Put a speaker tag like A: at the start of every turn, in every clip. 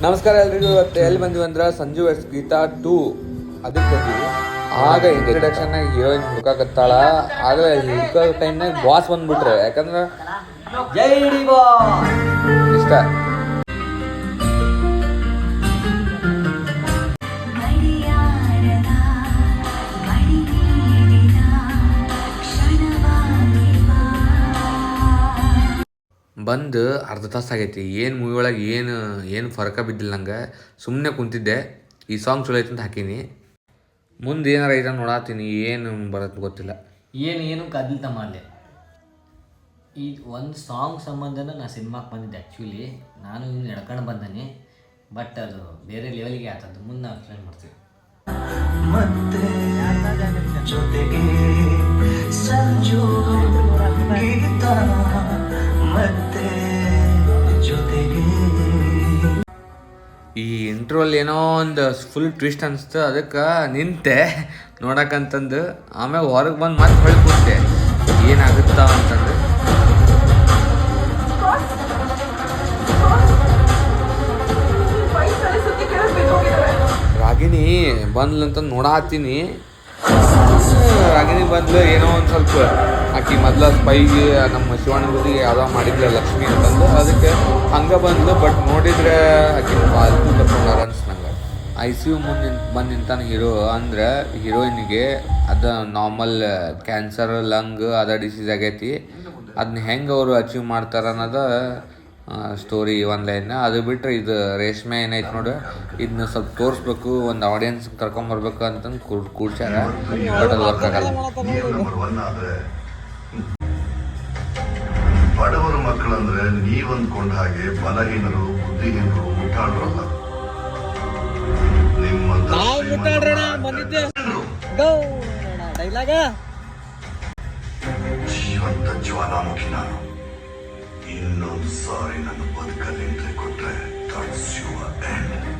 A: ನಮಸ್ಕಾರ ಎಲ್ರಿಗೂ. ಇವತ್ತು ಎಲ್ಲಿ ಬಂದಿವಿ ಅಂದ್ರೆ ಸಂಜು ವೆಡ್ಸ್ ಗೀತಾ 2 ಅದಕ್ಕೆ ಬಂದಿವಿ. ಆಗ ಇಂಟ್ರಡಕ್ಷನ್ ಹೀರೋಯಿನ್ ಹುಡ್ಕಾಕತ್ತಾಳ. ಆಗ ಹುಡ್ಕೋ ಟೈಮ್ನಾಗ ಬಾಸ್ ಬಂದ್ಬಿಟ್ರೆ, ಯಾಕಂದ್ರೆ ಇಷ್ಟ. ಬಂದು ಅರ್ಧ ತಾಸು ಆಗೈತಿ. ಏನು ಮೂವಿ ಒಳಗೆ ಏನು ಫರಕ ಬಿದ್ದಿಲ್ಲ ನಂಗೆ. ಸುಮ್ಮನೆ ಕುಂತಿದ್ದೆ. ಈ ಸಾಂಗ್ ಚಲೋ ಐತೆ ಅಂತ ಹಾಕೀನಿ. ಮುಂದೆ ಏನಾರ ಐತ ನೋಡಾತೀನಿ. ಏನು ಬರತ್ತೆ ಗೊತ್ತಿಲ್ಲ.
B: ಏನು ಕದಲ್ತ ಮಾಡಲಿ. ಈ ಒಂದು ಸಾಂಗ್ ಸಂಬಂಧನ ನಾ ಸಿನಿಮಾಕ್ಕೆ ಬಂದಿದ್ದೆ. ಆ್ಯಕ್ಚುಲಿ ನಾನು ಇವ್ನು ಎಡ್ಕೊಂಡು ಬಂದಾನೆ, ಬಟ್ ಅದು ಬೇರೆ ಲೆವೆಲ್ಗೆ ಆತದ್ದು. ಮುಂದೆ ನಾವು ಎಕ್ಸ್ಪ್ಲೇನ್ ಮಾಡ್ತೀವಿ. ಮತ್ತೆ ಜೊತೆಗೆ ಸಂಜು ಗೀತಾ ಮತ್ತೆ ಜೊತೆಗೆ. ಈ ಇಂಟ್ರೋಲ್ ಏನೋ ಒಂದು ಫುಲ್ ಟ್ವಿಸ್ಟ್ ಅನಿಸ್ತು. ಅದಕ್ಕೆ ನಿಂತೆ ನೋಡಕ್ಕಂತಂದು. ಆಮೇಲೆ ಹೊರಗೆ ಬಂದು ಮತ್ತೆ ಹೊಳ್ಳಿ ಕೂತೆ ಏನಾಗುತ್ತಾ ಅಂತಂದು. ರಾಗಿಣಿ ಬಂದ್ಲಂತ ನೋಡಾತೀನಿ. ರಾಗಿಣಿ ಬಂದ್ಲು. ಏನೋ ಒಂದು ಸ್ವಲ್ಪ ಆಕಿ ಮೊದ್ಲ ಸ್ಪೈಗೆ ನಮ್ಮ ಶಿವಣ್ಣ ಜೊತೆಗೆ ಯಾವುದೋ ಮಾಡಿದ್ಲ ಲಕ್ಷ್ಮಿ ಅಂತಂದು. ಅದಕ್ಕೆ ಹಂಗೆ ಬಂದ್ಲು. ಬಟ್ ನೋಡಿದ್ರೆ ಆಕಿ ಪಾಲ್ತು ಕರ್ಕೊಂಡಾರ ಅನ್ಸ್ನಂಗೆ. ICU ಮುಂದೆ ಬಂದು ನಿಂತಾನೆ ಹೀರೋ. ಅಂದ್ರೆ ಹೀರೋಯಿನಿಗೆ ಅದು ನಾರ್ಮಲ್ ಕ್ಯಾನ್ಸರ್ ಲಂಗ್ ಅದ ಡಿಸೀಸ್ ಆಗೈತಿ. ಅದನ್ನ ಹೆಂಗೆ ಅವರು ಅಚೀವ್ ಮಾಡ್ತಾರೆ ಅನ್ನೋದು ಸ್ಟೋರಿ ಒಂದು ಲೈನ್. ಅದು ಬಿಟ್ಟರೆ ಇದು ರೇಷ್ಮೆ ಏನೈತೆ ನೋಡು, ಇದನ್ನ ಸ್ವಲ್ಪ ತೋರಿಸ್ಬೇಕು, ಒಂದು ಆಡಿಯನ್ಸ್ ಕರ್ಕೊಂಬರ್ಬೇಕು ಅಂತಂದು ಕೂಡ್ಸ್ಯಾರ. ಬಟ್ ಅದು ವರ್ಕ್ ಆಗಲ್ಲ.
C: ಬಡವರ ಮಕ್ಕಳಂದ್ರೆ ನೀವ್ ಅಂದ್ಕೊಂಡ ಹಾಗೆ ಬಲಹೀನರು, ಬುದ್ಧಿಹೀನರು, ಮುಟ್ಟಾಡ್ರಲ್ಲ. ಜೀವಂತ ಜ್ವಾಲಾಮುಖಿ ನಾನು. ಇನ್ನೊಂದು ಸಾರಿ ನನ್ನ ಬದುಕಲ್ಲಿ ಎಂಟ್ರಿ ಕೊಟ್ರೆ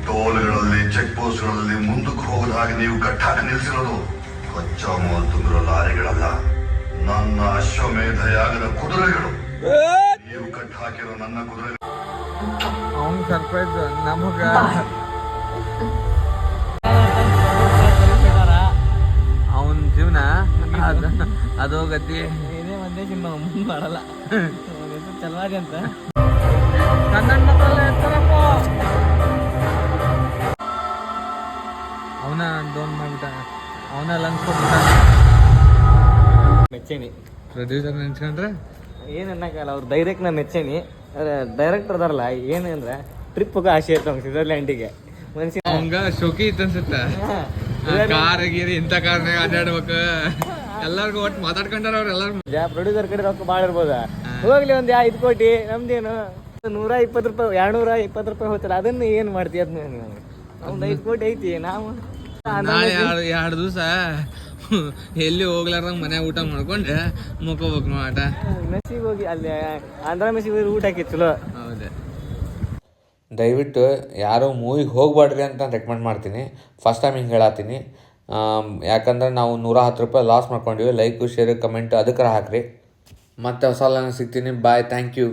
C: ಟೋಲ್ಗಳಲ್ಲಿ, ಚೆಕ್ ಪೋಸ್ಟ್ಗಳಲ್ಲಿ ಮುಂದಕ್ಕೆ ಹೋಗದ ಹಾಗೆ ನೀವು ಗಟ್ಟಾಗಿ ನಿಲ್ಸಿರೋದು ಕಚ್ಚಾ ಮಾಲ್ ತುಂಬಿರೋ ಲಾರಿಗಳಲ್ಲ, ನನ್ನ ಅಶ್ವಮೇಧ ಯಾಗದ ಕುದುರೆಗಳು. ನೀವು ಕಟ್ ಹಾಕಿರೋ ನನ್ನ ಕುದುರೆ.
A: ಅವನು ಸರ್ಪ್ರೈಸ್ ನಮಗ. ಅವನ ಜೀವನ ಅದು ಗತಿ.
B: ಇದೇ ಒಂದೇ ಸಿನಿಮಾ ಮುಂದೆ ಮಾಡಲ್ಲ. ಚಲವಾದಿ ಅಂತ
A: ಕನ್ನಡ ಮಕ್ಕಳೆಲ್ಲ ಇರ್ತಾರಪ್ಪ. ಅವನ ಡೋನ್ ಮಾಡ್ಬಿಟ್ಟ. ಅವನ ಲಂಚ್ ಕೊಟ್ಬಿಟ್ಟ.
B: ಮೆಚ್ಚೇನಿ
A: ಪ್ರೊಡ್ಯೂಸರ್ ನೆನ್ಸ್ಕೊಂಡ್ರೆ
B: ಏನು ಅನ್ನಕ್ಕಲ್ಲ. ಅವ್ರು ಡೈರೆಕ್ಟ್ನ ಮೆಚ್ಚೇನಿ. ಡೈರೆಕ್ಟರ್ ಅದಾರಲ್ಲ, ಏನು ಅಂದ್ರೆ ಟ್ರಿಪ್ ಹೋಗೋ ಆಸೆ ಇರ್ತಾವ ಸ್ವಿಟ್ಜರ್ಲ್ಯಾಂಡಿಗೆ. ಮನುಷ್ಯ
A: ಅವಂಗ ಶೋಕಿ ಇತ್ತು ಅನ್ಸುತ್ತೆ. ಕಾರ್ ಗೀರಿ ಇಂಥ ಕಾರ್ನಾಗ ಅಡ್ಡಾಡ್ಬೇಕು. ಎಲ್ಲರಿಗೂ ಒಟ್ಟು ಮಾತಾಡ್ಕೊಂಡಾರ ಅವ್ರು ಎಲ್ಲರೂ.
B: ಪ್ರೊಡ್ಯೂಸರ್ ಕಡೆ ರೊಕ್ಕ ಭಾಳ ಇರ್ಬೋದ. ಹೋಗ್ಲಿ ಒಂದು 5 ಕೋಟಿ, ನಮ್ದೇನು 120 ರೂಪಾಯಿ 220 ರೂಪಾಯಿ ಹೋಗ್ತಾರೆ. ಅದನ್ನ ಏನು ಮಾಡ್ತೀವಿ? ಅದನ್ನ ಒಂದು 5 ಕೋಟಿ ಐತಿ. ನಾವು
A: ನಾಳೆ 2 ದಿವಸ ಎಲ್ಲಿ ಹೋಗ್ಲಾರ್ದಂಗೆ ಮನ್ಯಾಗ ಊಟ ಮಾಡ್ಕೊಂಡು ಮುಕ್ಕೋಬೇಕು ಆಟ.
B: ಮೆಸ್ಸಿಗೆ ಹೋಗಿ ಅಲ್ಲಿ ಆಂಧ್ರ ಮೆಸ್ಸಿಗೆ ಹೋಗಿ ಊಟ ಹಾಕಿ ಚಲೋ.
A: ಹೌದೇ. ದಯವಿಟ್ಟು ಯಾರೋ ಮೂವಿಗೆ ಹೋಗ್ಬೇಡ್ರಿ ಅಂತ ರೆಕಮೆಂಡ್ ಮಾಡ್ತೀನಿ. ಫಸ್ಟ್ ಟೈಮ್ ಹಿಂಗೆ ಹೇಳತ್ತೀನಿ. ಯಾಕಂದ್ರೆ ನಾವು 110 ರೂಪಾಯಿ ಲಾಸ್ ಮಾಡ್ಕೊಂಡಿವಿ. ಲೈಕು, ಶೇರು, ಕಮೆಂಟ್ ಅದಕ್ಕೆ ಹಾಕ್ರಿ. ಮತ್ತೆ ಹೊಸ ಸಿಗ್ತೀನಿ. ಬಾಯ್. Thank you.